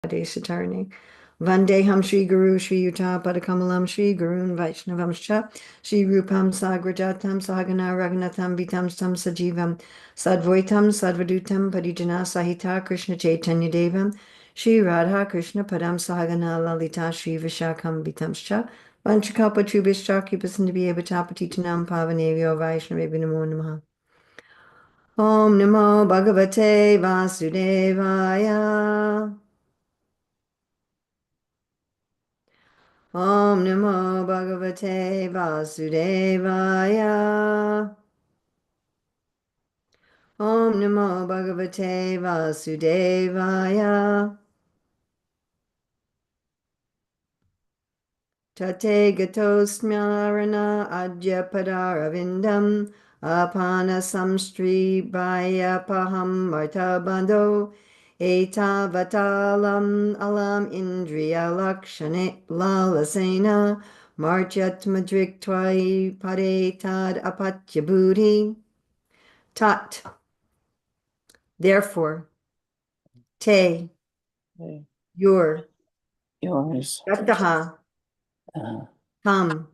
Satarni. Vandeham Shri Guru Shri Yuta Padakamalam Shri Gurun Vaishnavamscha Shri Rupam Sagrajatam Sahagana Raghunatham Vitam Tam Sajivam Sadvaitam Sadvadutam Parijana Sahita Krishna Chaitanya Devam Shri Radha Krishna Padam Sahagana Lalita Shri Vishakam Vitamscha Vanchakapa Trubhishcha Kipasindhi Bhatapatitanam Pavanavyo Vaishnavi Namo Namaha. Om Namo Bhagavate Vasudevaya. Om Namo Bhagavate Vasudevaya. Om Namo Bhagavate Vasudevaya. Tate gato smarana adya padaravindam apana samstri bhaya paham martabando etavatalam alam indriya lakshane lalasena marchat madrik twai paretad apatya buddhi tat. Therefore, te, your, yours, yataha, tam,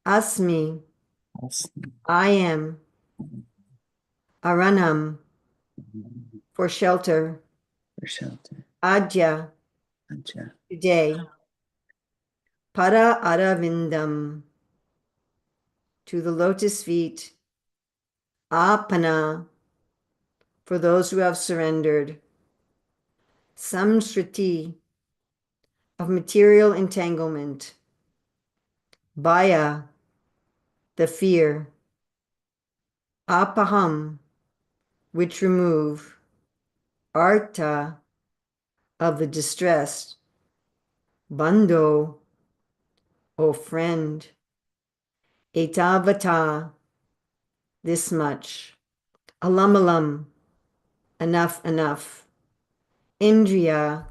asmi, I am, aranam, for shelter, adya, today, para aravindam, to the lotus feet, apana, for those who have surrendered, samsriti, of material entanglement, baya, the fear, apaham, which remove, arta, of the distressed, bando, O friend, etavata, this much, alam, enough, indriya,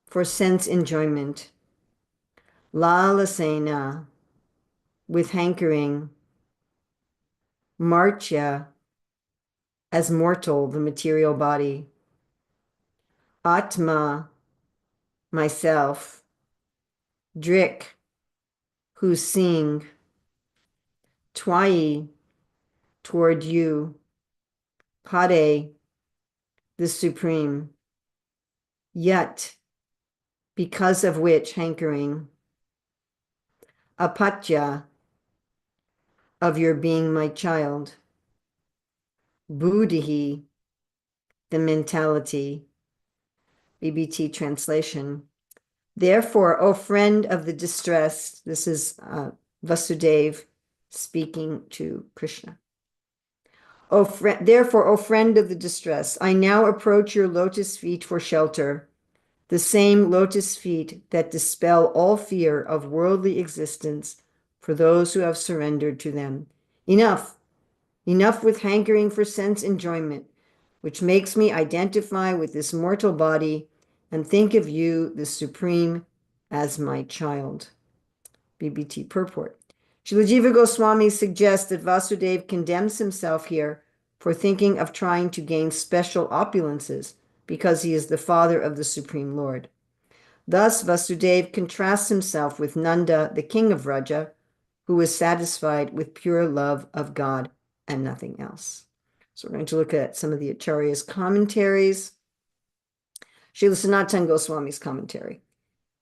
for sense enjoyment, lalasena, with hankering, marcha, as mortal, the material body, atma, myself, drik, who sing, twai, toward you, pade, the supreme, yet, because of which hankering, apatya, of your being my child, buddhi, the mentality, BBT translation. Therefore, O friend of the distressed, this is Vasudev speaking to Krishna. Therefore, O friend of the distressed, I now approach your lotus feet for shelter, the same lotus feet that dispel all fear of worldly existence for those who have surrendered to them. Enough with hankering for sense enjoyment, which makes me identify with this mortal body and think of you, the Supreme, as my child. BBT purport. Srila Jiva Goswami suggests that Vasudeva condemns himself here for thinking of trying to gain special opulences because he is the father of the Supreme Lord. Thus, Vasudeva contrasts himself with Nanda, the king of Vraja, who was satisfied with pure love of God and nothing else. So we're going to look at some of the Acharya's commentaries. Srila Sanatana Goswami's commentary.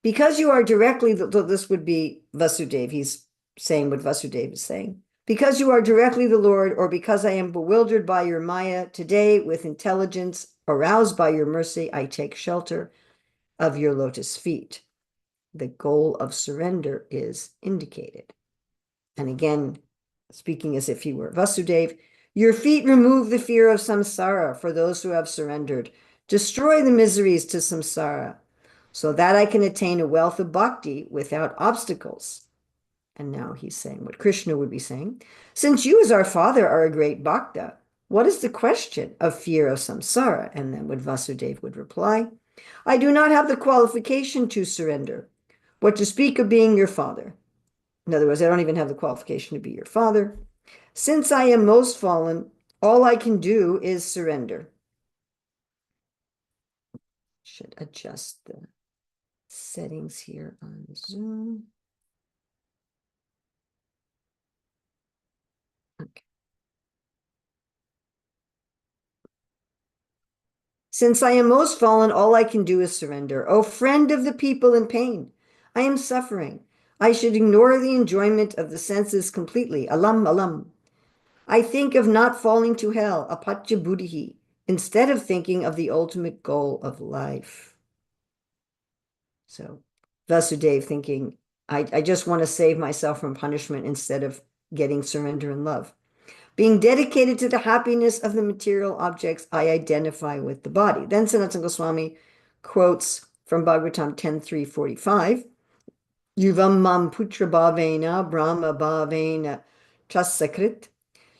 Because you are directly, this would be Vasudeva, he's saying what Vasudeva is saying. Because you are directly the Lord, or because I am bewildered by your Maya, today with intelligence aroused by your mercy, I take shelter of your lotus feet. The goal of surrender is indicated. And again, speaking as if he were Vasudeva, your feet remove the fear of samsara for those who have surrendered. Destroy the miseries to samsara, so that I can attain a wealth of bhakti without obstacles. And now he's saying what Krishna would be saying. Since you as our father are a great bhakta, what is the question of fear of samsara? And then what Vasudeva would reply, I do not have the qualification to surrender. What to speak of being your father? In other words, I don't even have the qualification to be your father. Since I am most fallen, all I can do is surrender. should adjust the settings here on Zoom. Okay. Since I am most fallen, all I can do is surrender. O friend of the people in pain, I am suffering. I should ignore the enjoyment of the senses completely. Alam, alam. I think of not falling to hell, apatya buddhi, instead of thinking of the ultimate goal of life. So Vasudev thinking, I just want to save myself from punishment instead of getting surrender and love. Being dedicated to the happiness of the material objects, I identify with the body. Then Sanatana Goswami quotes from Bhagavatam 10.3.45, Yuvam mam putra bhavena brahma bhavena chasakrit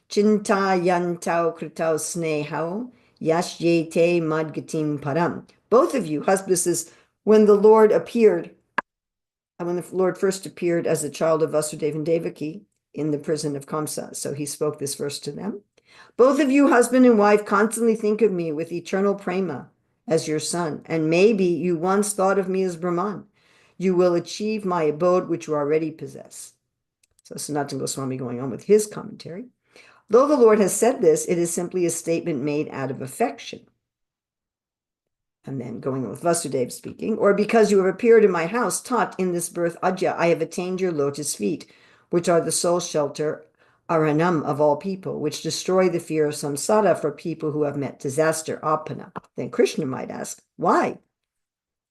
chinta yantau kritau snehau yashyete madgatim param. Both of you, husbands, is when the Lord appeared, and when the Lord first appeared as a child of Vasudeva and Devaki in the prison of Kamsa. So he spoke this verse to them. Both of you, husband and wife, constantly think of me with eternal prema as your son, and maybe you once thought of me as Brahman. You will achieve my abode, which you already possess. So Sanatana Goswami going on with his commentary. Though the Lord has said this, it is simply a statement made out of affection. And then going on with Vasudev speaking, or because you have appeared in my house, taught in this birth, Ajya, I have attained your lotus feet, which are the sole shelter, aranam, of all people, which destroy the fear of samsara for people who have met disaster, apana. Then Krishna might ask, why?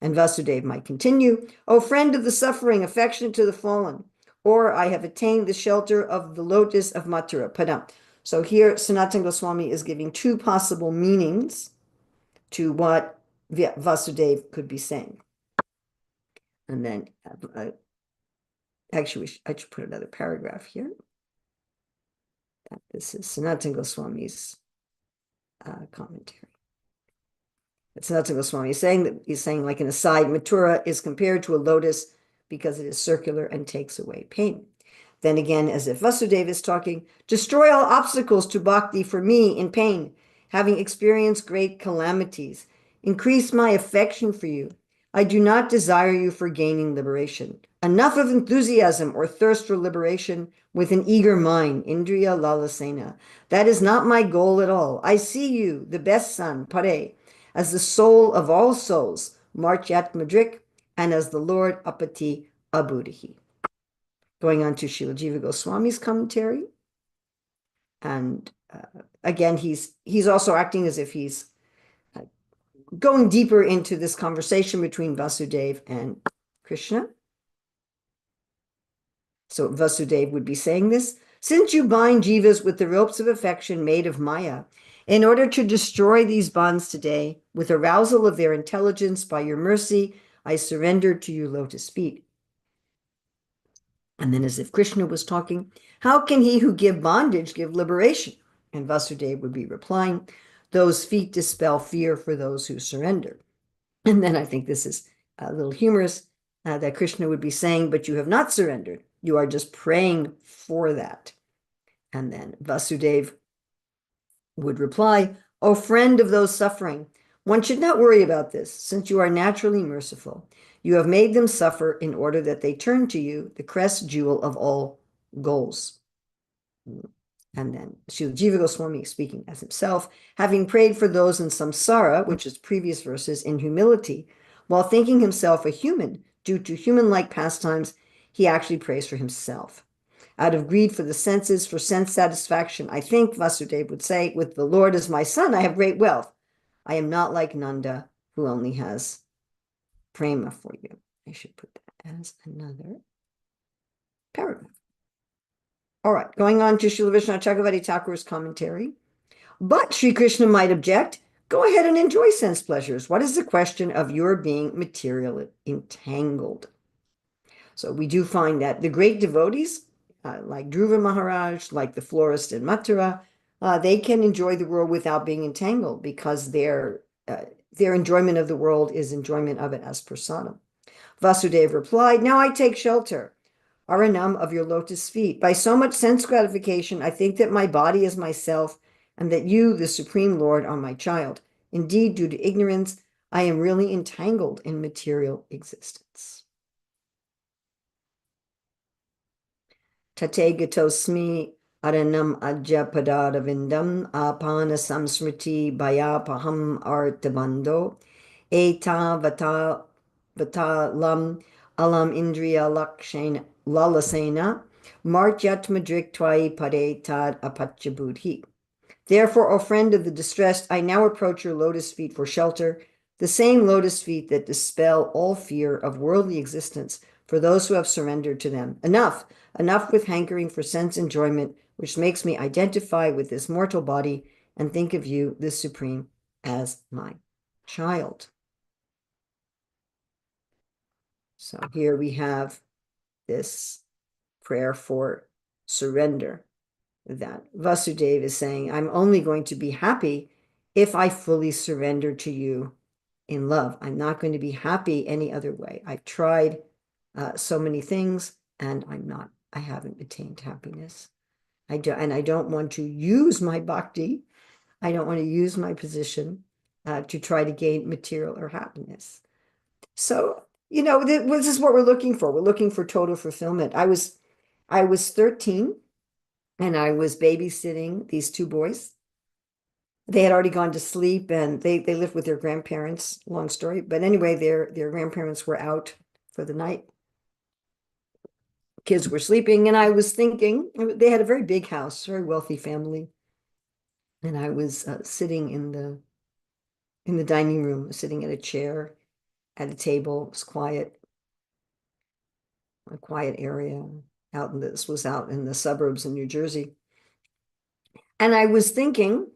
And Vasudev might continue, O friend of the suffering, affectionate to the fallen, or I have attained the shelter of the lotus of Mathura, padam. So here Sanatana Goswami is giving two possible meanings to what Vasudev could be saying. And then, actually, I should put another paragraph here. This is Sanatana Goswami's commentary. Sanatana Goswami is saying that he's saying, like an aside, Mathura is compared to a lotus because it is circular and takes away pain. Then again, as if Vasudeva is talking, destroy all obstacles to bhakti for me in pain, having experienced great calamities. Increase my affection for you. I do not desire you for gaining liberation. Enough of enthusiasm or thirst for liberation with an eager mind, Indriya Lalasena. That is not my goal at all. I see you, the best son, Pare, as the soul of all souls, Marchat Madrik, and as the Lord Apati Abuddhi. Going on to Srila Jiva Goswami's commentary. And again, he's also acting as if he's going deeper into this conversation between Vasudeva and Krishna. So Vasudeva would be saying this, since you bind jivas with the ropes of affection made of Maya, in order to destroy these bonds today, with arousal of their intelligence by your mercy, I surrender to your lotus feet. And then as if Krishna was talking, how can he who give bondage give liberation? And Vasudeva would be replying, those feet dispel fear for those who surrender. And then I think this is a little humorous that Krishna would be saying, but you have not surrendered. You are just praying for that. And then Vasudeva would reply, O friend of those suffering, one should not worry about this, since you are naturally merciful. You have made them suffer in order that they turn to you, the crest jewel of all goals. And then Srila Jiva Goswami speaking as himself, having prayed for those in samsara, which is previous verses, in humility, while thinking himself a human due to human-like pastimes, he actually prays for himself. Out of greed for the senses, for sense satisfaction, I think Vasudeva would say, with the Lord as my son, I have great wealth. I am not like Nanda, who only has prema for you. I should put that as another paragraph. All right, going on to Srila Vishnu Chakravarti Thakur's commentary. But Sri Krishna might object, go ahead and enjoy sense pleasures. What is the question of your being materially entangled? So we do find that the great devotees, like Dhruva Maharaj, like the florist in Mathura, they can enjoy the world without being entangled because their enjoyment of the world is enjoyment of it as prasadam. Vasudeva replied, now I take shelter, Aranam, of your lotus feet. By so much sense gratification, I think that my body is myself and that you, the Supreme Lord, are my child. Indeed, due to ignorance, I am really entangled in material existence. Tategatosmi aranam ajyapadadavindam apana samsmriti bhayapaham artabando eta vatalam alam indriya lalasena martyat madrik twai padetad apachabudhi. Therefore, O friend of the distressed, I now approach your lotus feet for shelter, the same lotus feet that dispel all fear of worldly existence for those who have surrendered to them. Enough, enough with hankering for sense enjoyment, which makes me identify with this mortal body and think of you, the Supreme, as my child. So here we have this prayer for surrender that Vasudeva is saying, I'm only going to be happy if I fully surrender to you in love. I'm not going to be happy any other way. I've tried so many things and I haven't attained happiness. I don't want to use my bhakti. I don't want to use my position to try to gain material or happiness. So, this is what we're looking for. We're looking for total fulfillment. I was 13 and I was babysitting these two boys. They had already gone to sleep and they lived with their grandparents, long story. But anyway, their grandparents were out for the night. Kids were sleeping and I was thinking, they had a very big house, very wealthy family. And I was sitting in the dining room, sitting at a chair, at a table. It was quiet, a quiet area. This was out in the suburbs in New Jersey. And I was thinking,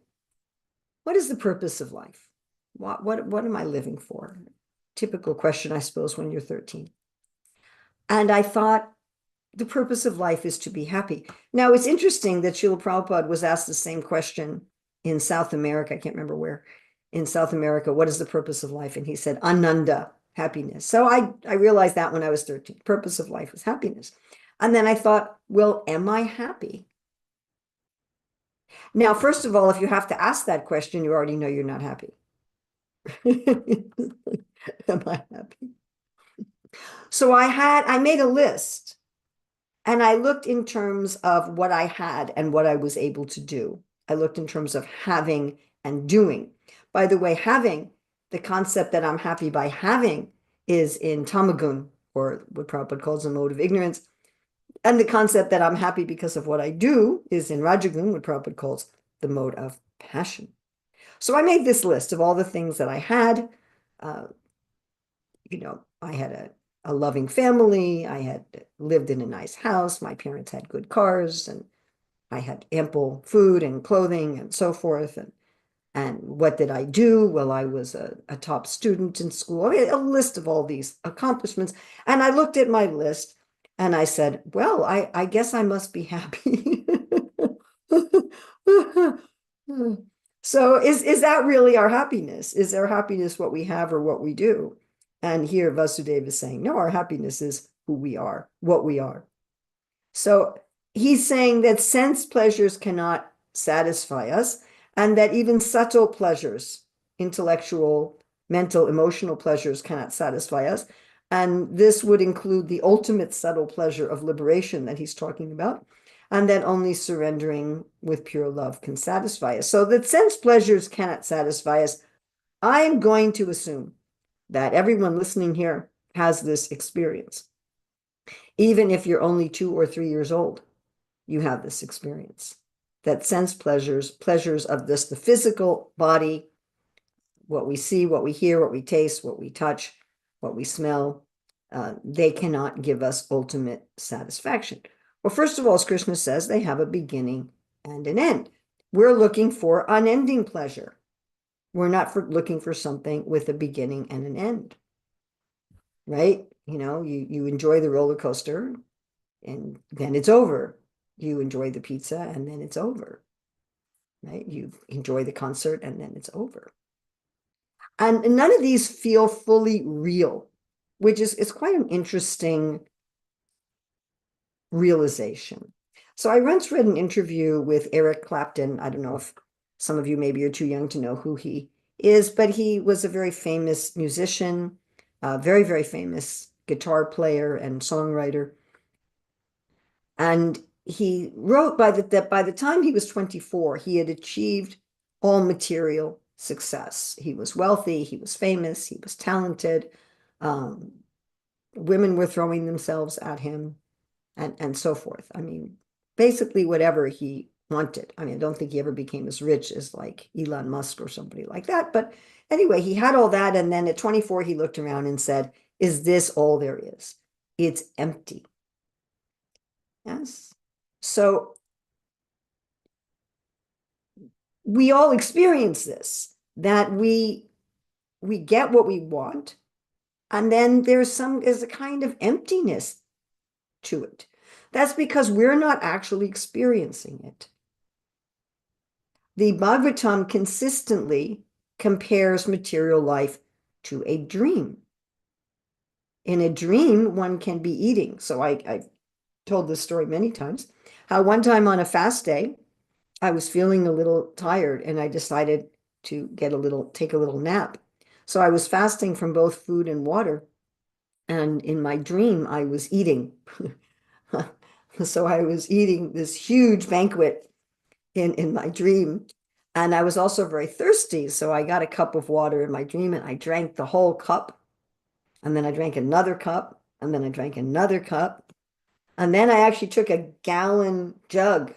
what is the purpose of life? What am I living for? Typical question, I suppose, when you're 13. And I thought, the purpose of life is to be happy. Now, it's interesting that Srila Prabhupada was asked the same question in South America. I can't remember where. In South America, what is the purpose of life? And he said, Ananda, happiness. So I realized that when I was 13. Purpose of life is happiness. And then I thought, well, am I happy? Now, first of all, if you have to ask that question, you already know you're not happy. Am I happy? So I made a list and I looked in terms of what I had and what I was able to do. I looked in terms of having and doing. By the way, having, the concept that I'm happy by having is in tamagun, or what Prabhupada calls a mode of ignorance. And the concept that I'm happy because of what I do is in rajagun, what Prabhupada calls the mode of passion. So I made this list of all the things that I had. I had a loving family. I had lived in a nice house. My parents had good cars, and I had ample food and clothing and so forth. And what did I do? Well, I was a top student in school. I mean, a list of all these accomplishments. And I looked at my list and I said, well, I guess I must be happy. So is that really our happiness? Is our happiness what we have or what we do? And here Vasudeva is saying, no, our happiness is who we are, what we are. So he's saying that sense pleasures cannot satisfy us, and that even subtle pleasures, intellectual, mental, emotional pleasures cannot satisfy us. And this would include the ultimate subtle pleasure of liberation that he's talking about, and that only surrendering with pure love can satisfy us. So that sense pleasures cannot satisfy us. I'm going to assume that everyone listening here has this experience. Even if you're only 2 or 3 years old, you have this experience. That sense pleasures of this, the physical body, what we see, what we hear, what we taste, what we touch, what we smell, they cannot give us ultimate satisfaction. Well, first of all, as Krishna says, they have a beginning and an end. We're looking for unending pleasure. We're not looking for something with a beginning and an end, right? You enjoy the roller coaster and then it's over. You enjoy the pizza and then it's over, right? You enjoy the concert and then it's over. And none of these feel fully real, which is quite an interesting realization. So I once read an interview with Eric Clapton. I don't know if some of you maybe are too young to know who he but he was a very famous musician, very, very famous guitar player and songwriter. And he wrote that by the time he was 24, he had achieved all material success. He was wealthy, he was famous, he was talented. Um, Women were throwing themselves at him and so forth. I mean, basically whatever he wanted. I mean, I don't think he ever became as rich as like Elon Musk or somebody like that. But anyway, he had all that. And then at 24, he looked around and said, is this all there is? It's empty. Yes. So we all experience this, that we get what we want, and then there's a kind of emptiness to it. That's because we're not actually experiencing it. The Bhagavatam consistently compares material life to a dream. In a dream, one can be eating. So I told this story many times, how one time on a fast day, I was feeling a little tired and I decided to take a little nap. So I was fasting from both food and water. And in my dream, I was eating. So I was eating this huge banquet in my dream. And I was also very thirsty. So I got a cup of water in my dream and I drank the whole cup. And then I drank another cup. And then I drank another cup. And then I actually took a gallon jug,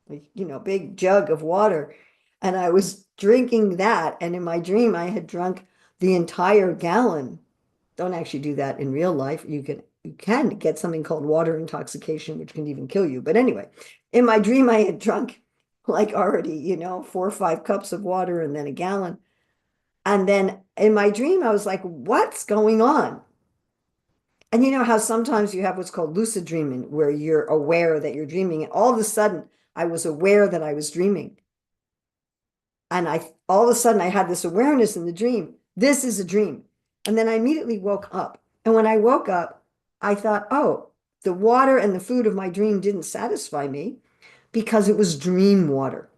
big jug of water. And I was drinking that. And in my dream, I had drunk the entire gallon. Don't actually do that in real life. You can get something called water intoxication, which can even kill you. But anyway, in my dream, I had drunk like already, 4 or 5 cups of water and then a gallon. And then in my dream, I was like, what's going on? And you know how sometimes you have what's called lucid dreaming, where you're aware that you're dreaming. And all of a sudden, I was aware that I was dreaming. And all of a sudden, I had this awareness in the dream. This is a dream. And then I immediately woke up. And when I woke up, I thought, oh, the water and the food of my dream didn't satisfy me because it was dream water.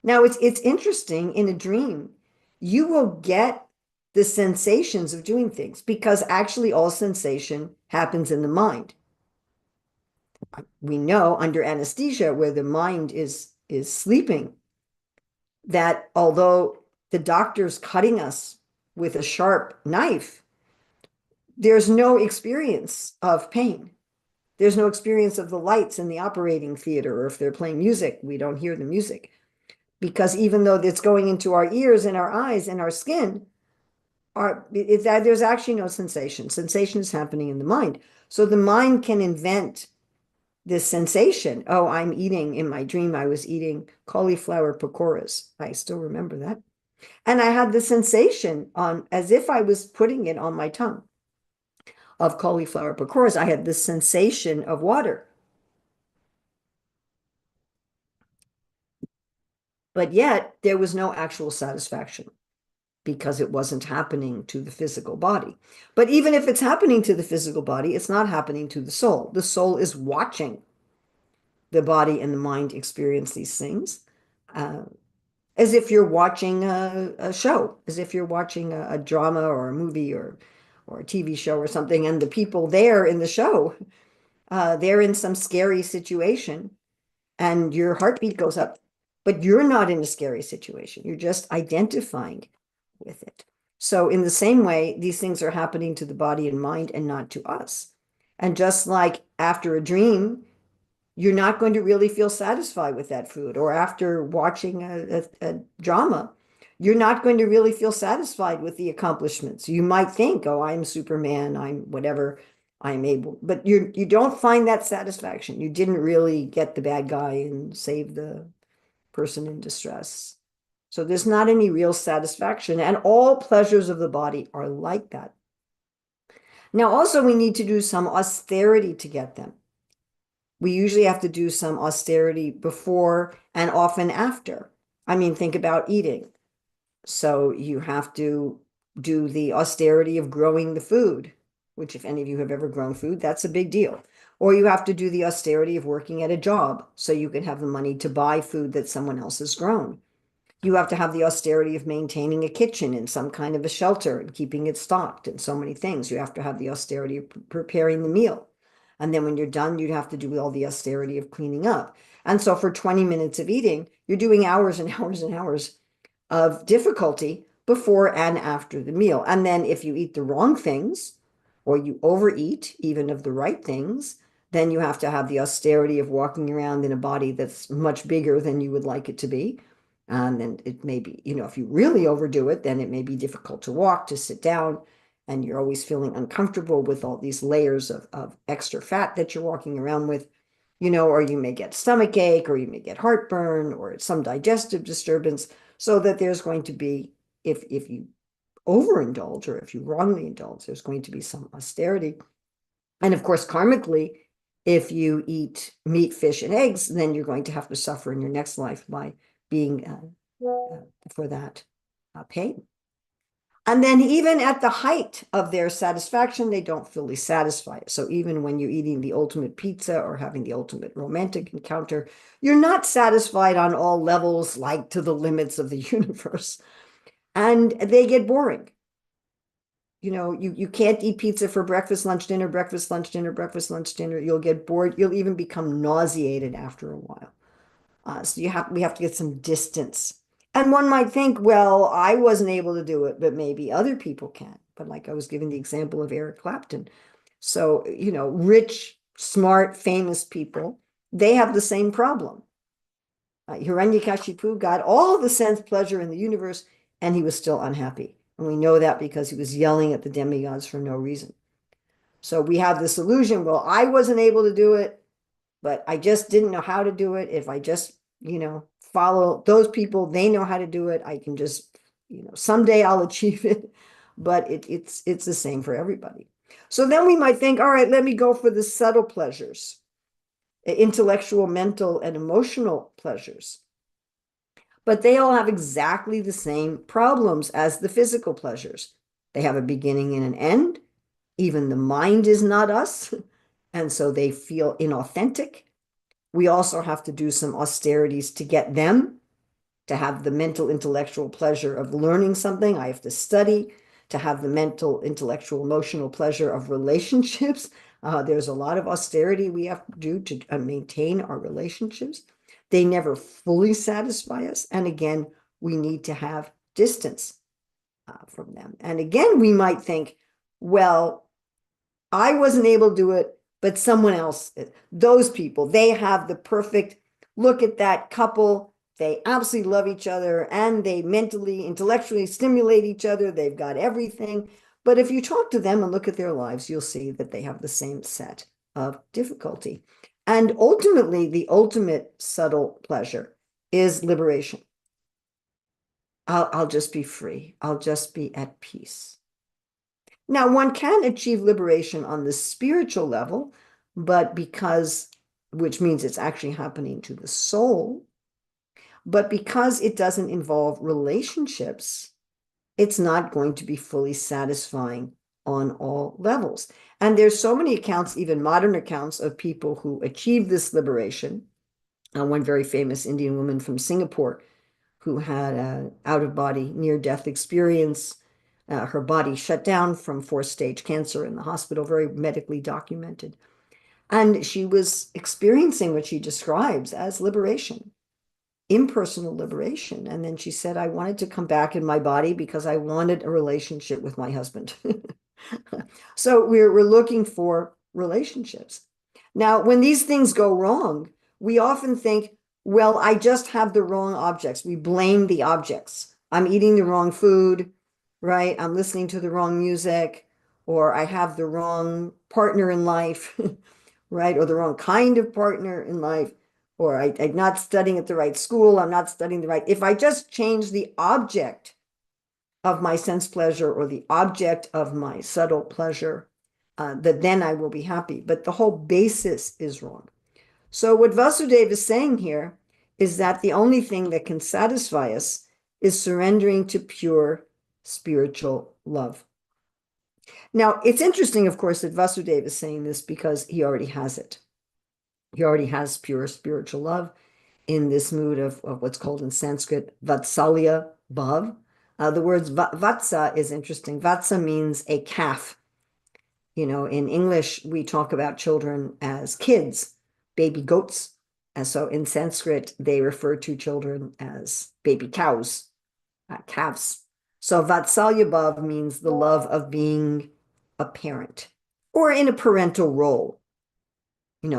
Now, it's interesting in a dream, you will get the sensations of doing things because actually all sensation happens in the mind. We know under anesthesia where the mind is sleeping that although the doctor's cutting us with a sharp knife, there's no experience of pain. There's no experience of the lights in the operating theater, or if they're playing music, we don't hear the music. Because even though it's going into our ears and our eyes and our skin, there's actually no sensation. Sensation is happening in the mind. So the mind can invent this sensation. Oh, I'm eating, in my dream, I was eating cauliflower pakoras. I still remember that. And I had the sensation as if I was putting it on my tongue of cauliflower pakoras. I had this sensation of water. But yet there was no actual satisfaction because it wasn't happening to the physical body. But even if it's happening to the physical body, it's not happening to the soul. The soul is watching the body and the mind experience these things, as if you're watching a show, as if you're watching a drama or a movie or a TV show or something, and the people there in the show, they're in some scary situation, and your heartbeat goes up, but you're not in a scary situation. You're just identifying with it. So in the same way, these things are happening to the body and mind and not to us. And just like after a dream, you're not going to really feel satisfied with that food. Or after watching a drama, you're not going to really feel satisfied with the accomplishments. You might think, oh, I'm Superman, I'm whatever, I'm able, but you don't find that satisfaction. You didn't really get the bad guy and save the person in distress. So there's not any real satisfaction, and all pleasures of the body are like that. Now, also, we need to do some austerity to get them. We usually have to do some austerity before and often after. I mean, think about eating. So you have to do the austerity of growing the food, which if any of you have ever grown food, that's a big deal. Or you have to do the austerity of working at a job so you can have the money to buy food that someone else has grown. You have to have the austerity of maintaining a kitchen in some kind of a shelter and keeping it stocked and so many things. You have to have the austerity of preparing the meal. And then when you're done, you'd have to do all the austerity of cleaning up. And so for 20 minutes of eating, you're doing hours and hours and hours of difficulty before and after the meal. And then if you eat the wrong things or you overeat even of the right things, then you have to have the austerity of walking around in a body that's much bigger than you would like it to be. And then it may be, if you really overdo it, then it may be difficult to walk, to sit down, and you're always feeling uncomfortable with all these layers of extra fat that you're walking around with, or you may get stomach ache, or you may get heartburn, or some digestive disturbance, so that there's going to be, if you overindulge or if you wrongly indulge, there's going to be some austerity. And of course, karmically, if you eat meat, fish, and eggs, then you're going to have to suffer in your next life by being for that pain. And then even at the height of their satisfaction, they don't fully satisfy it. So even when you're eating the ultimate pizza or having the ultimate romantic encounter, you're not satisfied on all levels, like to the limits of the universe. And they get boring. You can't eat pizza for breakfast, lunch, dinner, breakfast, lunch, dinner, breakfast, lunch, dinner. You'll get bored. You'll even become nauseated after a while. So we have to get some distance. And one might think, well, I wasn't able to do it, but maybe other people can. But like I was giving the example of Eric Clapton. So, rich, smart, famous people, they have the same problem. Hiranyakashipu got all the sense pleasure in the universe, and he was still unhappy. And we know that because he was yelling at the demigods for no reason. So we have this illusion, well, I wasn't able to do it, but I just didn't know how to do it. If I just, follow those people, they know how to do it. I can just, someday I'll achieve it. But it's the same for everybody. So then we might think, all right, let me go for the subtle pleasures, intellectual, mental, and emotional pleasures. But they all have exactly the same problems as the physical pleasures. They have a beginning and an end. Even the mind is not us. And so they feel inauthentic. We also have to do some austerities to get them to have the mental, intellectual pleasure of learning something. I have to study to have the mental, intellectual, emotional pleasure of relationships. There's a lot of austerity we have to do to maintain our relationships. They never fully satisfy us. And again, we need to have distance from them. And again, we might think, well, I wasn't able to do it, but someone else, those people, they have the perfect, look at that couple. They absolutely love each other and they mentally, intellectually stimulate each other. They've got everything. But if you talk to them and look at their lives, you'll see that they have the same set of difficulty. And ultimately, the ultimate subtle pleasure is liberation. I'll just be free. I'll just be at peace. Now, one can achieve liberation on the spiritual level, but which means it's actually happening to the soul, but because it doesn't involve relationships, it's not going to be fully satisfying on all levels. And there's so many accounts, even modern accounts, of people who achieve this liberation. One very famous Indian woman from Singapore who had an out-of-body near-death experience. Her body shut down from fourth-stage cancer in the hospital, very medically documented. And she was experiencing what she describes as liberation, impersonal liberation. And then she said, I wanted to come back in my body because I wanted a relationship with my husband. So we're looking for relationships. Now, when these things go wrong, we often think, well, I just have the wrong objects. We blame the objects. I'm eating the wrong food, right? I'm listening to the wrong music, or I have the wrong partner in life, right? Or the wrong kind of partner in life, or I'm not studying at the right school. I'm not studying the right. If I just change the object of my sense pleasure or the object of my subtle pleasure, that then I will be happy. But the whole basis is wrong. So what Vasudeva is saying here is that the only thing that can satisfy us is surrendering to pure spiritual love. Now, it's interesting, of course, that Vasudeva is saying this because he already has it. He already has pure spiritual love. in this mood of what's called in Sanskrit Vatsalya Bhav. The words Vatsa is interesting. Vatsa means a calf. In English, we talk about children as kids, baby goats. And so in Sanskrit, they refer to children as baby cows, calves. So Vatsalya Bhav means the love of being a parent or in a parental role.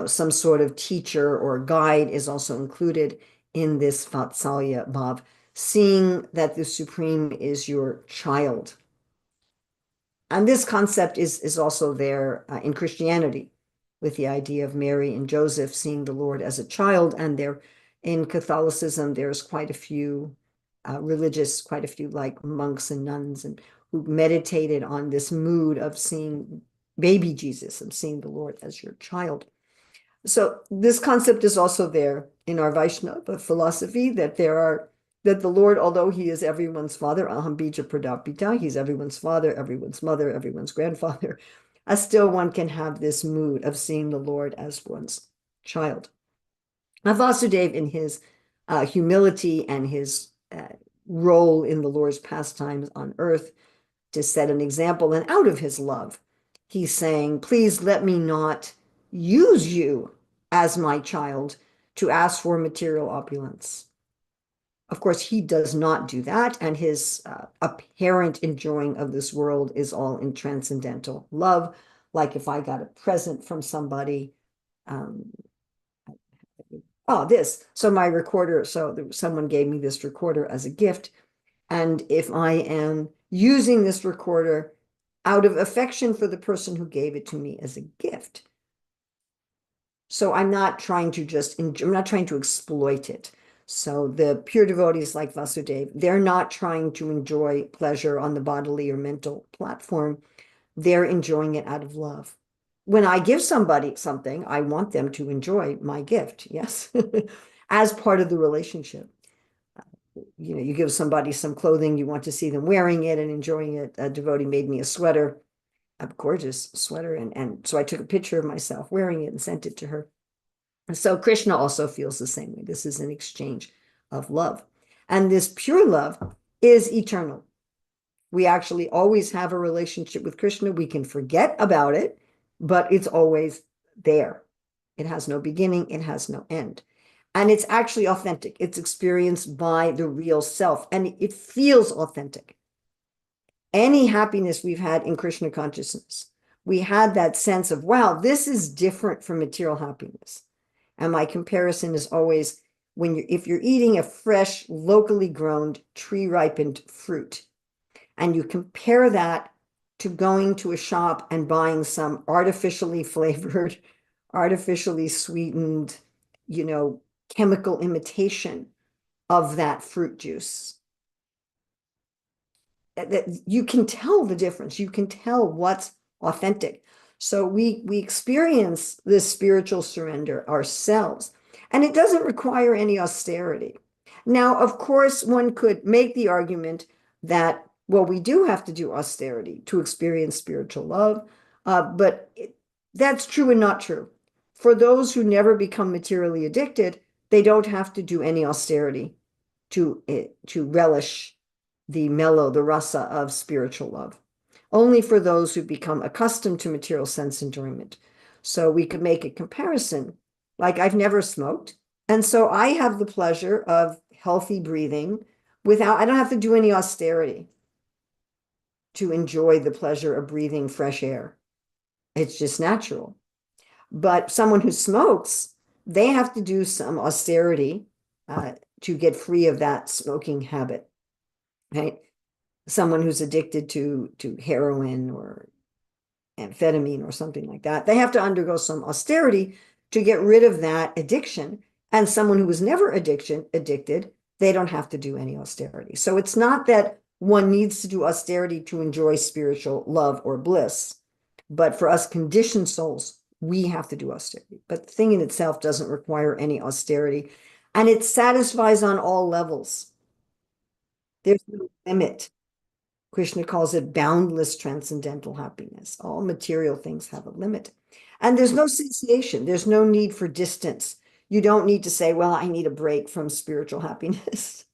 Some sort of teacher or guide is also included in this Vatsalya Bhav, seeing that the Supreme is your child. And this concept is also there in Christianity, with the idea of Mary and Joseph seeing the Lord as a child. And there, in Catholicism, there's quite a few quite a few like monks and nuns, and who meditated on this mood of seeing baby Jesus and seeing the Lord as your child. So this concept is also there in our Vaishnava philosophy, that the Lord, although he is everyone's father, aham bija pradapita, he's everyone's father, everyone's mother, everyone's grandfather, still one can have this mood of seeing the Lord as one's child. Now, Vasudeva, in his humility and his role in the Lord's pastimes on earth, to set an example, and out of his love, he's saying, please let me not use you as my child to ask for material opulence. Of course, he does not do that, and his apparent enjoying of this world is all in transcendental love. Like if I got a present from somebody, so my recorder, someone gave me this recorder as a gift, and if I am using this recorder out of affection for the person who gave it to me as a gift, so I'm not trying to exploit it. So the pure devotees like Vasudeva, they're not trying to enjoy pleasure on the bodily or mental platform. They're enjoying it out of love. When I give somebody something, I want them to enjoy my gift, yes, as part of the relationship. You give somebody some clothing, you want to see them wearing it and enjoying it. A devotee made me a sweater, a gorgeous sweater, and so I took a picture of myself wearing it and sent it to her. So Krishna also feels the same way. This is an exchange of love. And this pure love is eternal. We actually always have a relationship with Krishna. We can forget about it, but it's always there. It has no beginning, it has no end. And it's actually authentic. It's experienced by the real self, and it feels authentic. Any happiness we've had in Krishna consciousness, we had that sense of, wow, this is different from material happiness. And my comparison is always if you're eating a fresh, locally grown, tree-ripened fruit, and you compare that to going to a shop and buying some artificially flavored, artificially sweetened, chemical imitation of that fruit juice, that you can tell the difference. You can tell what's authentic. So we experience this spiritual surrender ourselves, and it doesn't require any austerity. Now, of course, one could make the argument that, well, we do have to do austerity to experience spiritual love, but that's true and not true. For those who never become materially addicted, they don't have to do any austerity to relish the rasa of spiritual love. Only for those who become accustomed to material sense enjoyment. So we could make a comparison. Like, I've never smoked, and so I have the pleasure of healthy breathing I don't have to do any austerity to enjoy the pleasure of breathing fresh air. It's just natural. But someone who smokes, they have to do some austerity to get free of that smoking habit, right? Someone who's addicted to heroin or amphetamine or something like that, they have to undergo some austerity to get rid of that addiction. And someone who was never addicted, they don't have to do any austerity. So it's not that one needs to do austerity to enjoy spiritual love or bliss, but for us conditioned souls, we have to do austerity. But the thing in itself doesn't require any austerity, and it satisfies on all levels. There's no limit. Krishna calls it boundless transcendental happiness. All material things have a limit. And there's no satiation. There's no need for distance. You don't need to say, well, I need a break from spiritual happiness.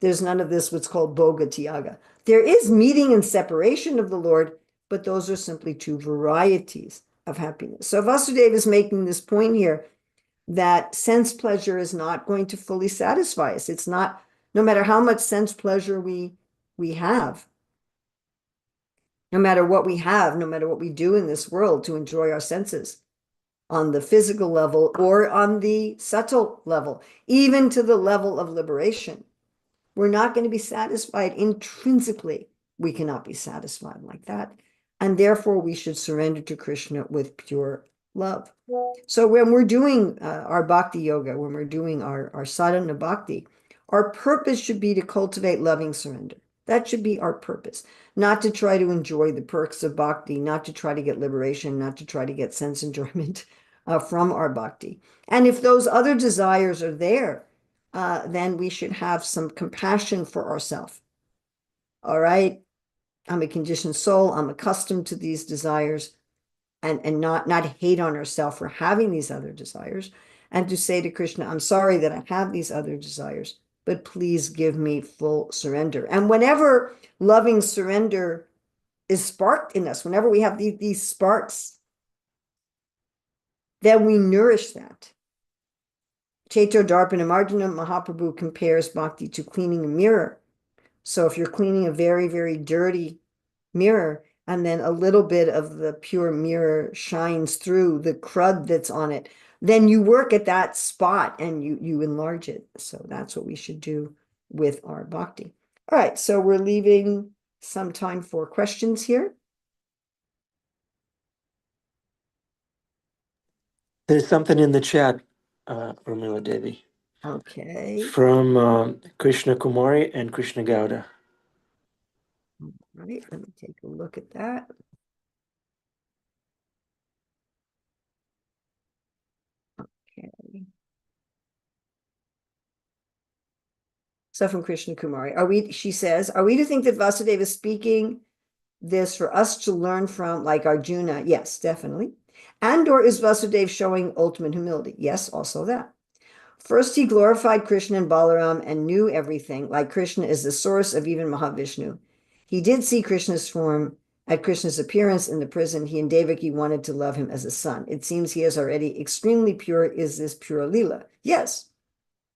There's none of this, what's called Bhoga Tyaga. There is meeting and separation of the Lord, but those are simply two varieties of happiness. So Vasudeva is making this point here that sense pleasure is not going to fully satisfy us. It's not, no matter how much sense pleasure we have, no matter what we have, no matter what we do in this world to enjoy our senses on the physical level or on the subtle level, even to the level of liberation, we're not going to be satisfied intrinsically. We cannot be satisfied like that. And therefore, we should surrender to Krishna with pure love. So when we're doing our bhakti yoga, when we're doing our sadhana bhakti, our purpose should be to cultivate loving surrender. That should be our purpose, not to try to enjoy the perks of bhakti, not to try to get liberation, not to try to get sense enjoyment from our bhakti. And if those other desires are there, then we should have some compassion for ourselves. All right, I'm a conditioned soul. I'm accustomed to these desires, and not hate on ourselves for having these other desires, and to say to Krishna, I'm sorry that I have these other desires, but please give me full surrender. And whenever loving surrender is sparked in us, whenever we have these sparks, then we nourish that. Cheto Darpanamarjana Mahaprabhu compares bhakti to cleaning a mirror. So if you're cleaning a very, very dirty mirror, and then a little bit of the pure mirror shines through the crud that's on it, then you work at that spot and you enlarge it. So that's what we should do with our bhakti. All right, so we're leaving some time for questions here. There's something in the chat, Urmila Devi, Okay. from Krishna Kumari and Krishna Gowda. All right, let me take a look at that. Okay. So from Krishna Kumari, she says, are we to think that Vasudeva is speaking this for us to learn from, like Arjuna? Yes, definitely. And or is Vasudeva showing ultimate humility? Yes, also that. First, he glorified Krishna and Balaram and knew everything, like Krishna is the source of even Mahavishnu. He did see Krishna's form at Krishna's appearance in the prison. He and Devaki wanted to love him as a son. It seems he is already extremely pure. Is this pure Leela? Yes,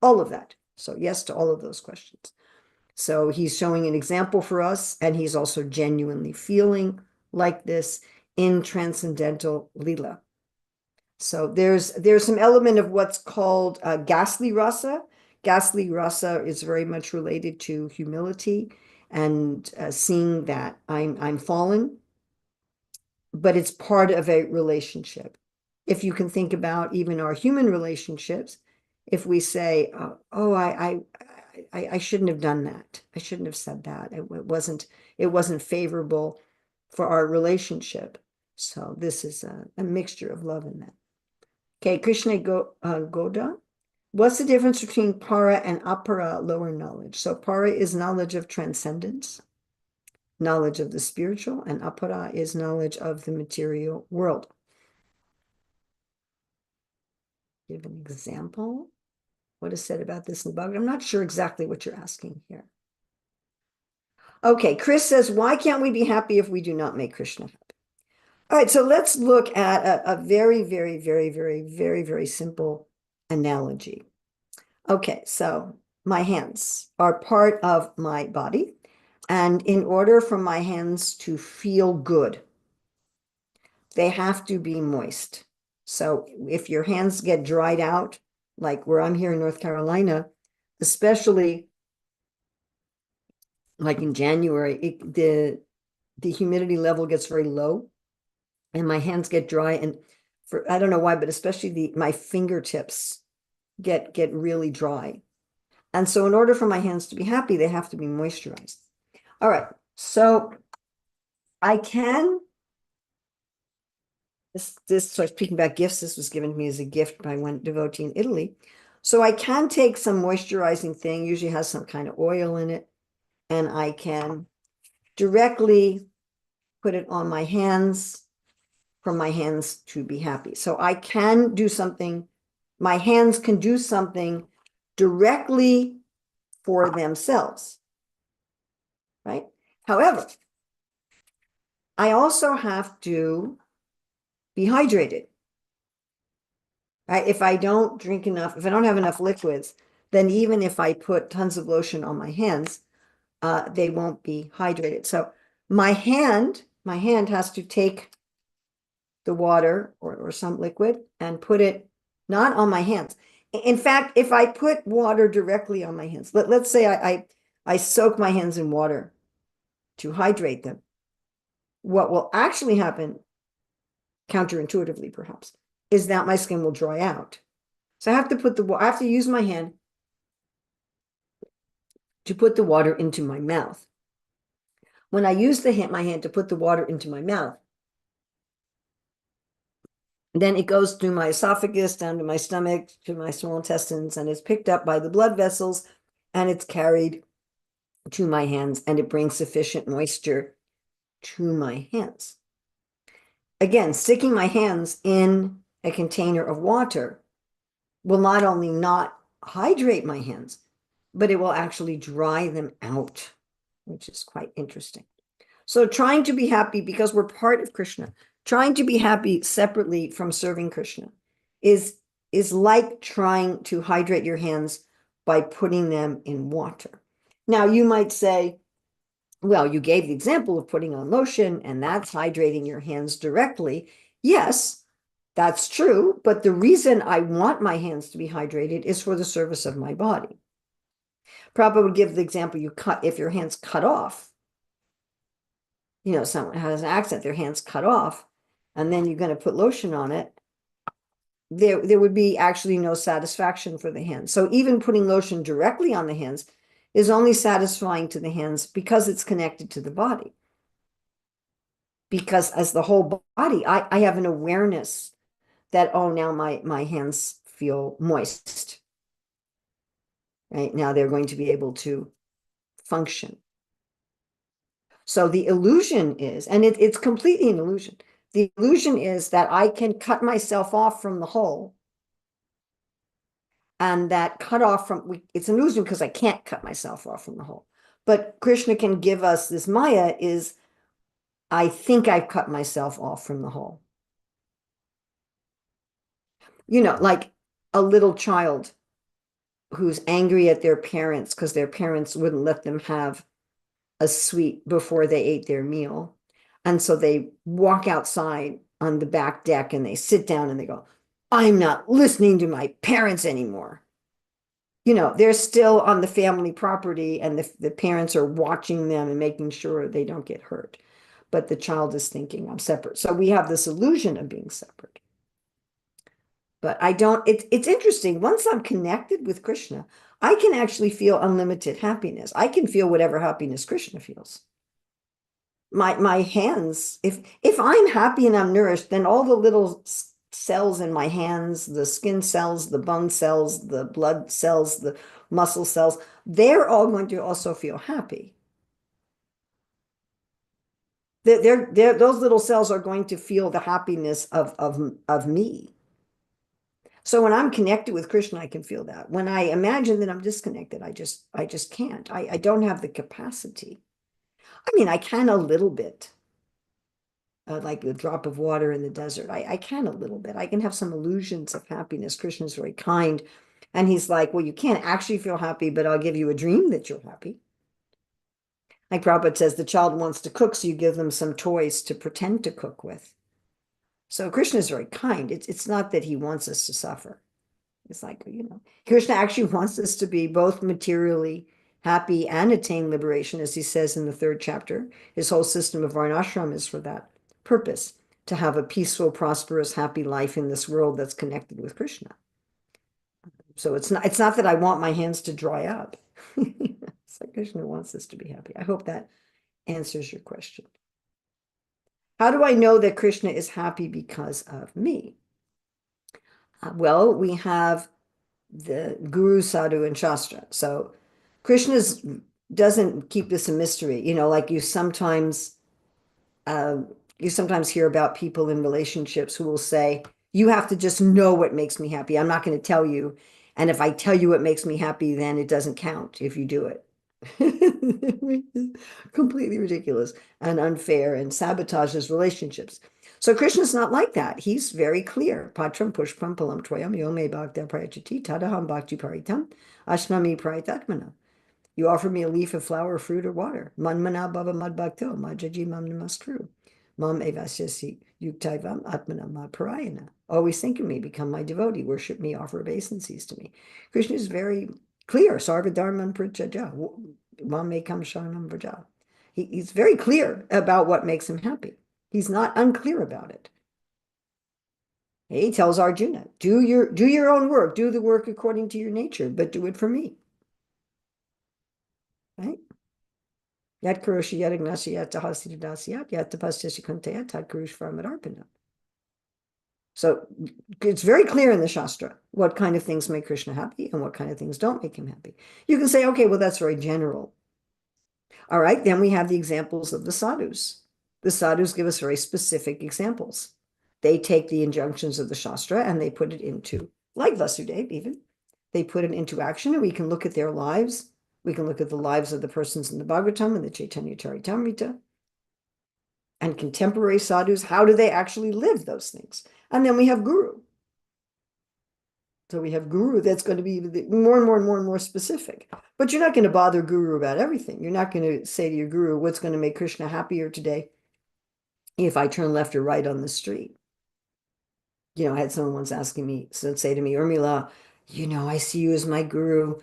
all of that. So yes to all of those questions. So he's showing an example for us, and he's also genuinely feeling like this in transcendental Leela. So there's some element of what's called ghastly rasa. Ghastly rasa is very much related to humility and seeing that I'm fallen, but it's part of a relationship. If you can think about even our human relationships, if we say, "Oh, I shouldn't have done that. I shouldn't have said that. It wasn't favorable for our relationship." So this is a mixture of love and that. Okay, Krishna Goda. What's the difference between para and apara, lower knowledge? So para is knowledge of transcendence, knowledge of the spiritual, and apara is knowledge of the material world. Give an example. What is said about this in the Bhagavatam? I'm not sure exactly what you're asking here. Okay, Chris says, why can't we be happy if we do not make Krishna happy? All right, so let's look at a very, very, very, very, very, very simple analogy. Okay, so my hands are part of my body. And in order for my hands to feel good, they have to be moist. So if your hands get dried out, like where I'm here in North Carolina, especially like in January, the humidity level gets very low and my hands get dry. And for, I don't know why, but especially my fingertips get really dry. And so in order for my hands to be happy, they have to be moisturized. All right, so I can, so speaking about gifts, this was given to me as a gift by one devotee in Italy. So I can take some moisturizing thing, usually has some kind of oil in it, and I can directly put it on my hands for my hands to be happy. So I can do something My hands can do something directly for themselves, right? However, I also have to be hydrated, right? If I don't drink enough, if I don't have enough liquids, then even if I put tons of lotion on my hands, they won't be hydrated. So my hand has to take the water or some liquid and put it not on my hands. In fact, if I put water directly on my hands, let's say I soak my hands in water to hydrate them, what will actually happen, counterintuitively perhaps, is that my skin will dry out. So I have to use my hand to put the water into my mouth. When I use my hand to put the water into my mouth, then it goes through my esophagus, down to my stomach, to my small intestines, and it's picked up by the blood vessels, and it's carried to my hands, and it brings sufficient moisture to my hands. Again, sticking my hands in a container of water will not only not hydrate my hands, but it will actually dry them out, which is quite interesting. So trying to be happy, because we're part of Krishna, trying to be happy separately from serving Krishna is like trying to hydrate your hands by putting them in water. Now, you might say, well, you gave the example of putting on lotion, and that's hydrating your hands directly. Yes, that's true. But the reason I want my hands to be hydrated is for the service of my body. Prabhupada would give the example, if your hand's cut off, someone has an accident, their hand's cut off, and then you're going to put lotion on it, there would be actually no satisfaction for the hands. So even putting lotion directly on the hands is only satisfying to the hands because it's connected to the body. Because as the whole body, I have an awareness that, oh, now my hands feel moist. Right now they're going to be able to function. So the illusion is, and it's completely an illusion. The illusion is that I can cut myself off from the whole. And that cut off it's an illusion because I can't cut myself off from the whole. But Krishna can give us this Maya is, I think I've cut myself off from the whole. Like a little child who's angry at their parents because their parents wouldn't let them have a sweet before they ate their meal. And so they walk outside on the back deck and they sit down and they go, I'm not listening to my parents anymore. They're still on the family property and the parents are watching them and making sure they don't get hurt. But the child is thinking, I'm separate. So we have this illusion of being separate. But it's interesting. Once I'm connected with Krishna, I can actually feel unlimited happiness. I can feel whatever happiness Krishna feels. My hands, if I'm happy and I'm nourished, then all the little cells in my hands, the skin cells, the bone cells, the blood cells, the muscle cells, they're all going to also feel happy. Those little cells are going to feel the happiness of me. So when I'm connected with Krishna, I can feel that. When I imagine that I'm disconnected, I just can't. I don't have the capacity. I mean, I can a little bit, like a drop of water in the desert. I can a little bit. I can have some illusions of happiness. Krishna's very kind. And he's like, well, you can't actually feel happy, but I'll give you a dream that you're happy. Like Prabhupada says, the child wants to cook, so you give them some toys to pretend to cook with. So Krishna is very kind. It's not that he wants us to suffer. It's like, Krishna actually wants us to be both materially happy and attain liberation, as he says in the 3rd chapter. His whole system of varnashram is for that purpose, to have a peaceful, prosperous, happy life in this world that's connected with Krishna. So it's not that I want my hands to dry up. It's like Krishna wants us to be happy. I hope that answers your question. How do I know that Krishna is happy because of me? Well, we have the Guru, Sadhu, and Shastra. So Krishna doesn't keep this a mystery. Like you sometimes hear about people in relationships who will say, You have to just know what makes me happy. I'm not going to tell you. And if I tell you what makes me happy, then it doesn't count if you do it. Completely ridiculous and unfair and sabotages relationships. So Krishna's not like that. He's very clear. Patram pushpam palam tvayam yome bhakta prayachati tadaham bhakti paritam ashmami praitatmana. You offer me a leaf, a flower, fruit, or water. Manmana bhava madbhakto majaji mam namaskru. Mam evasyasi yuktaivam atmana madparayana. Always think of me, become my devotee, worship me, offer obeisances to me. Krishna is very clear. Sarva dharman prajaja. Mam ekam sharanam vraja. He's very clear about what makes him happy. He's not unclear about it. He tells Arjuna, do your own work, do the work according to your nature, but do it for me. Right? Yat karoshi yat ignasi yat tahasi dasyat yat tapasya kuntaya tad karush varmadarpana. So it's very clear in the Shastra what kind of things make Krishna happy and what kind of things don't make him happy. You can say, okay, well, that's very general. All right, then we have the examples of the sadhus. The sadhus give us very specific examples. They take the injunctions of the Shastra and they put it into, like Vasudeva even, they put it into action, and we can look at their lives. We can look at the lives of the persons in the Bhagavatam and the Chaitanya Charitamrita and contemporary sadhus. How do they actually live those things? And then we have Guru. So we have Guru that's going to be more and more and more and more specific. But you're not going to bother Guru about everything. You're not going to say to your Guru, what's going to make Krishna happier today if I turn left or right on the street? You know, I had someone once asking me, say to me, Urmila, I see you as my Guru.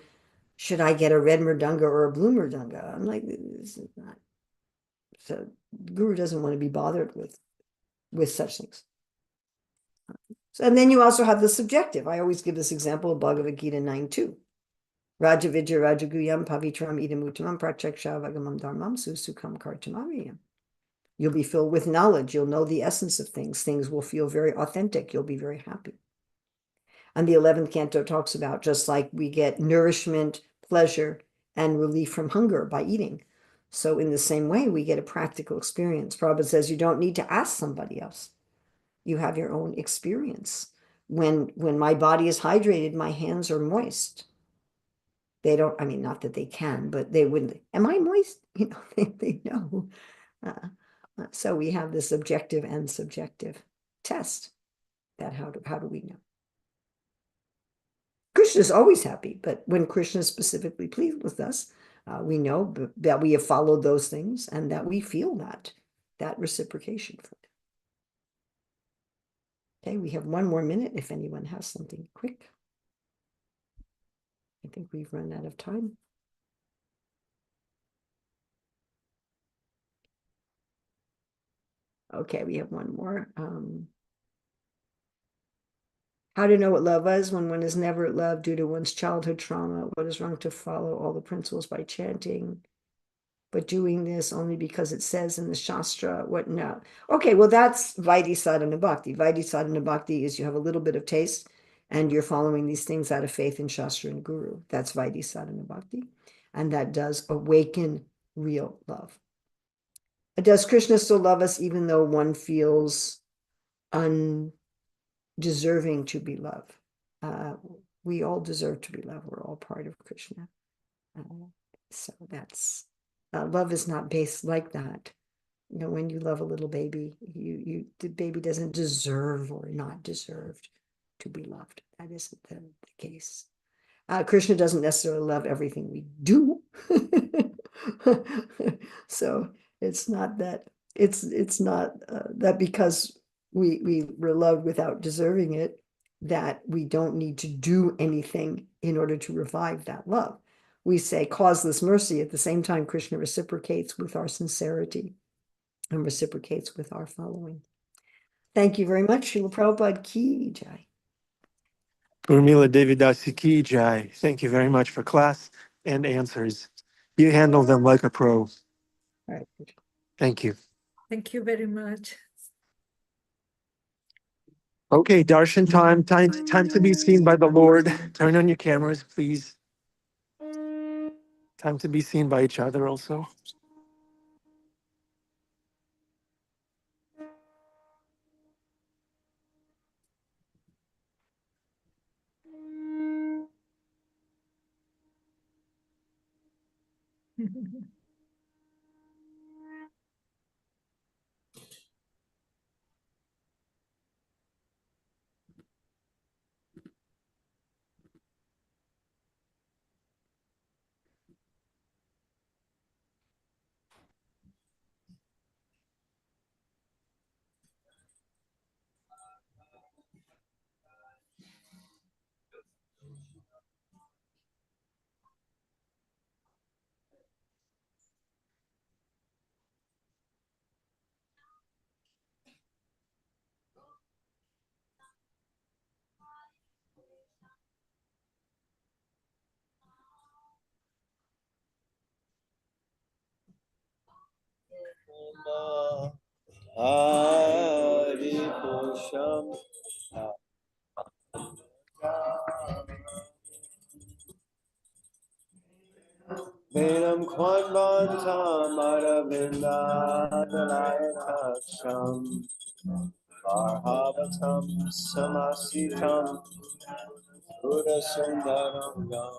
Should I get a red mridanga or a blue mridanga? I'm like, this is not. So Guru doesn't want to be bothered with such things. So, and then you also have the subjective. I always give this example of Bhagavad Gita 9:2. Raja Vijay Rajaguyam Pavitram Idamuttamam Prachaksha Vagamam Dharmam Susukam Kartamaviyam. You'll be filled with knowledge. You'll know the essence of things. Things will feel very authentic. You'll be very happy. And the 11th canto talks about just like we get nourishment, pleasure, and relief from hunger by eating. So in the same way, we get a practical experience. Prabhupada says you don't need to ask somebody else. You have your own experience. When my body is hydrated, my hands are moist. They don't, I mean, not that they can, but they wouldn't. Am I moist? They know. So we have this objective and subjective test. That how do we know? Krishna is always happy, but when Krishna is specifically pleased with us, we know that we have followed those things and that we feel that reciprocation from it. Okay, we have one more minute if anyone has something quick. I think we've run out of time. Okay, we have one more. How to know what love is when one is never at love due to one's childhood trauma? What is wrong to follow all the principles by chanting, but doing this only because it says in the Shastra? What no? Okay, well, that's Vaidhi Sadhana Bhakti. Vaidhi Sadhana Bhakti is you have a little bit of taste and you're following these things out of faith in Shastra and Guru. That's Vaidhi Sadhana Bhakti. And that does awaken real love. Does Krishna still love us even though one feels undeserving to be loved? We all deserve to be loved. We're all part of Krishna. So that's love is not based like that. When you love a little baby, the baby doesn't deserve or not deserved to be loved. That isn't the case. Krishna doesn't necessarily love everything we do. So it's not that that because we're loved without deserving it, that we don't need to do anything in order to revive that love. We say causeless mercy. At the same time, Krishna reciprocates with our sincerity and reciprocates with our following. Thank you very much. Srila Prabhupada Ki Jai. Urmila Devidasi Ki Jai. Thank you very much for class and answers. You handle them like a pro. All right. Thank you. Thank you very much. Okay, darshan time to be seen by the Lord. Turn on your cameras, please. Time to be seen by each other also. Hari Pusham Venam Kwanbantam Aravindadanayakasham Varhavatam Samasitam Buddha Sundaram Gam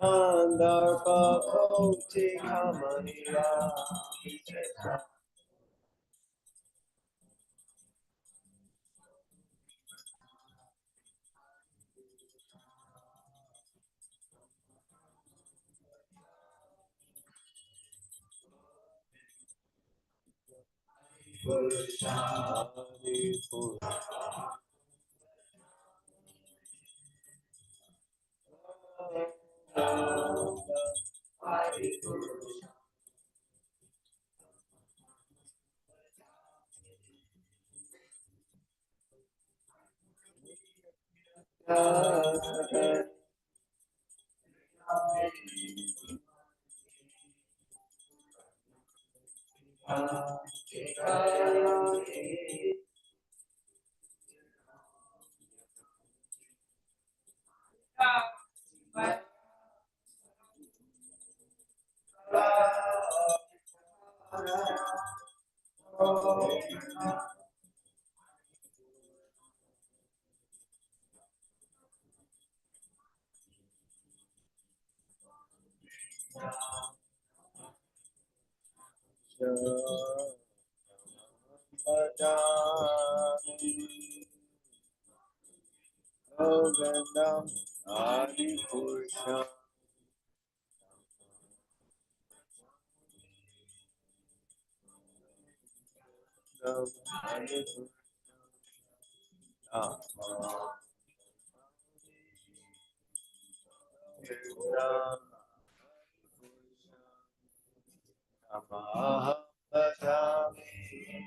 Andarpa Koti Kamaniya Hari Govindam Adi Purusham Adi Purusham Amaham Bhajami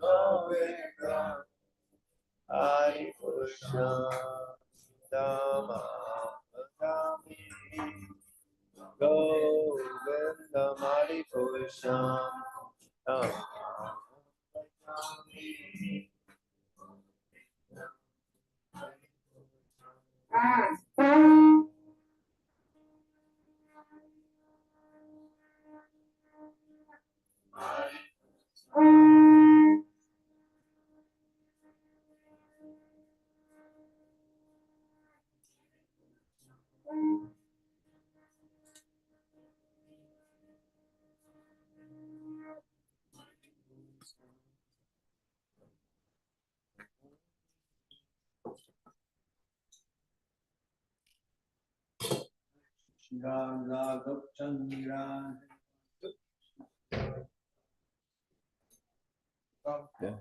Govindam Adi Purusham Damaham Bhajami Govindam Adi Purusham Damaham Bhajami Ram Raghav Chandra. Yeah.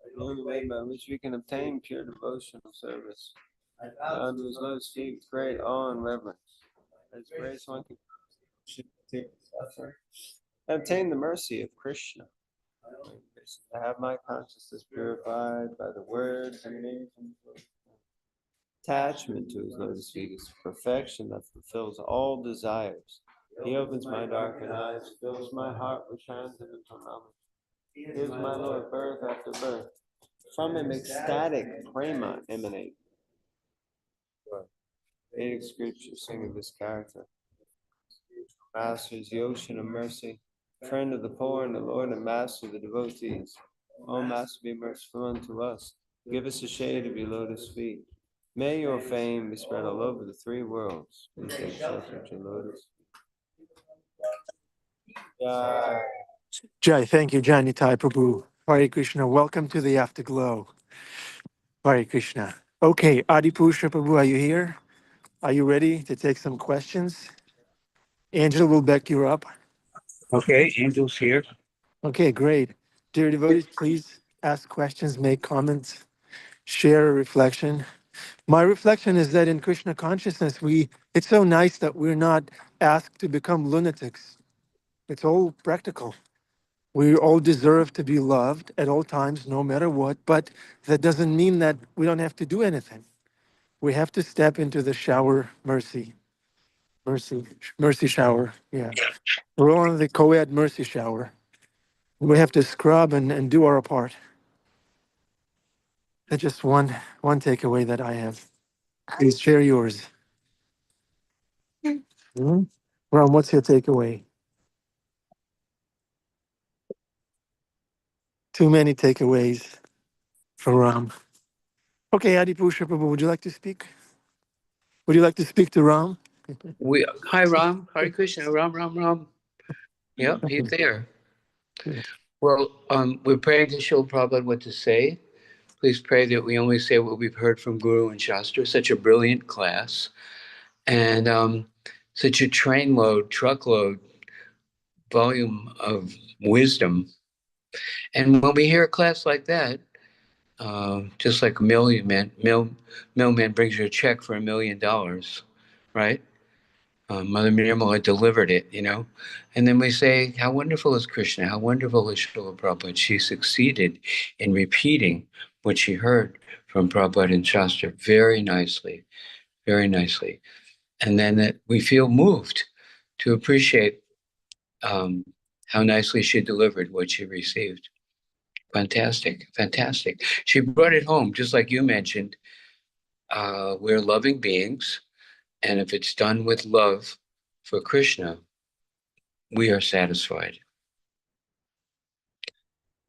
The only way by which we can obtain pure devotional service. God whose lotus feet with great awe and reverence. As grace one can obtain the mercy of Krishna. I have my consciousness purified by the words and names. Attachment to his lotus feet is perfection that fulfills all desires. He opens my darkened eyes, fills my heart with transcendental knowledge. He gives my Lord birth after birth. From him ecstatic prema emanate. Vedic scriptures sing of this character. Master is the ocean of mercy, friend of the poor and the Lord and master of the devotees. O Master, be merciful unto us. Give us the shade of your lotus feet. May your fame be spread all over the three worlds. Please take shelter at your lotus. Jai. Jai, thank you, Jai Nitai Prabhu. Hare Krishna, welcome to the Afterglow. Hare Krishna. Okay, Adipusha Prabhu, are you here? Are you ready to take some questions? Angela will back you up. Okay, Angel's here. Okay, great. Dear devotees, please ask questions, make comments, share a reflection. My reflection is that in Krishna consciousness, it's so nice that we're not asked to become lunatics. It's all practical. We all deserve to be loved at all times, no matter what, but that doesn't mean that we don't have to do anything. We have to step into the shower mercy shower. Yeah. We're all in the co-ed mercy shower. We have to scrub and do our part. That's just one takeaway that I have. Please share yours. Hmm? Ron, what's your takeaway? Too many takeaways for Ram. Okay, Adipusha Prabhu, would you like to speak? Would you like to speak to Ram? Hi, Ram. Hare Krishna. Ram. Yep, he's there. Well, we're praying to Srila Prabhupada what to say. Please pray that we only say what we've heard from Guru and Shastra. Such a brilliant class. And such a truckload volume of wisdom. And when we hear a class like that, just like a millman brings you a check for $1 million, right? Mother Nirmala delivered it, And then we say, how wonderful is Krishna? How wonderful is Srila Prabhupada? She succeeded in repeating what she heard from Prabhupada and Shastra very nicely, very nicely. And then that we feel moved to appreciate how nicely she delivered what she received. Fantastic. She brought it home, just like you mentioned. We're loving beings, and if it's done with love for Krishna, we are satisfied.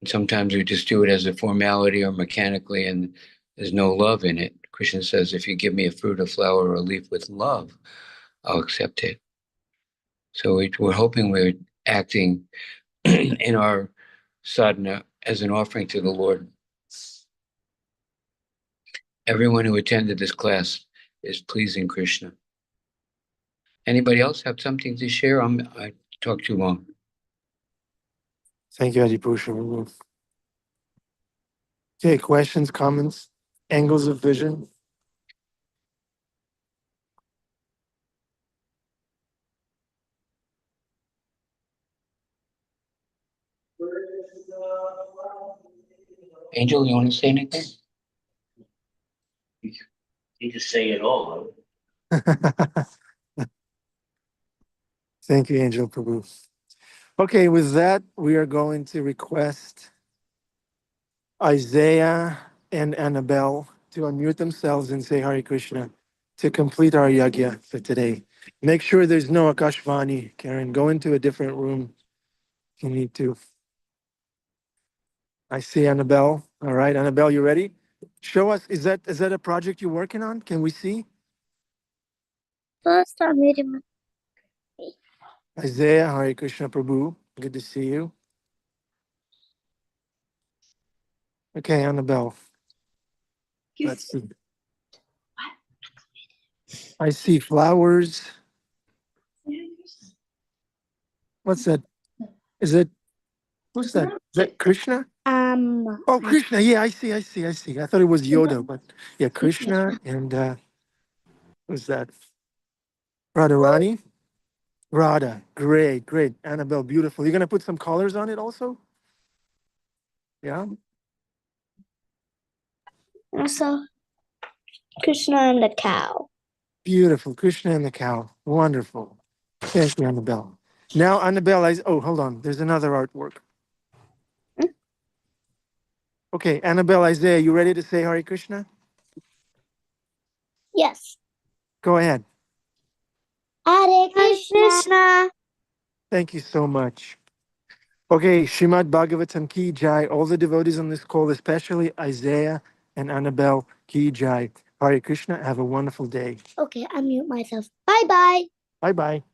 And sometimes we just do it as a formality or mechanically, and there's no love in it. Krishna says, if you give me a fruit, a flower, or a leaf with love, I'll accept it. So we're hoping we're acting in our sadhana as an offering to the Lord. Everyone who attended this class is pleasing Krishna. Anybody else have something to share? I talked too long. Thank you, Adipusha Prabhu. Okay, questions, comments, angles of vision? Angel, you want to say anything? You just say it all. Thank you, Angel Prabhu. Okay, with that, we are going to request Isaiah and Annabelle to unmute themselves and say Hare Krishna to complete our yagya for today. Make sure there's no Akashvani, Karen. Go into a different room if you need to. I see Annabelle. All right, Annabelle, you ready? Show us, is that a project you're working on? Can we see? First, I made him. Isaiah, Hare Krishna Prabhu. Good to see you. Okay, Annabelle. Let's see. I see flowers. What's that? Who's that? Is that Krishna? Oh, Krishna. Yeah, I see. I thought it was Yoda, but yeah, Krishna and who's that? Radharani? Radha. Great. Annabelle, beautiful. You're gonna put some colors on it also? Yeah. Also, Krishna and the cow. Beautiful. Krishna and the cow. Wonderful. Thank you, Annabelle. Now, Annabelle, hold on. There's another artwork. Okay, Annabelle, Isaiah, you ready to say Hare Krishna? Yes. Go ahead. Hare Krishna. Thank you so much. Okay, Shrimad Bhagavatam ki jai. All the devotees on this call, especially Isaiah and Annabelle ki jai. Hare Krishna. Have a wonderful day. Okay, I mute myself. Bye bye. Bye bye.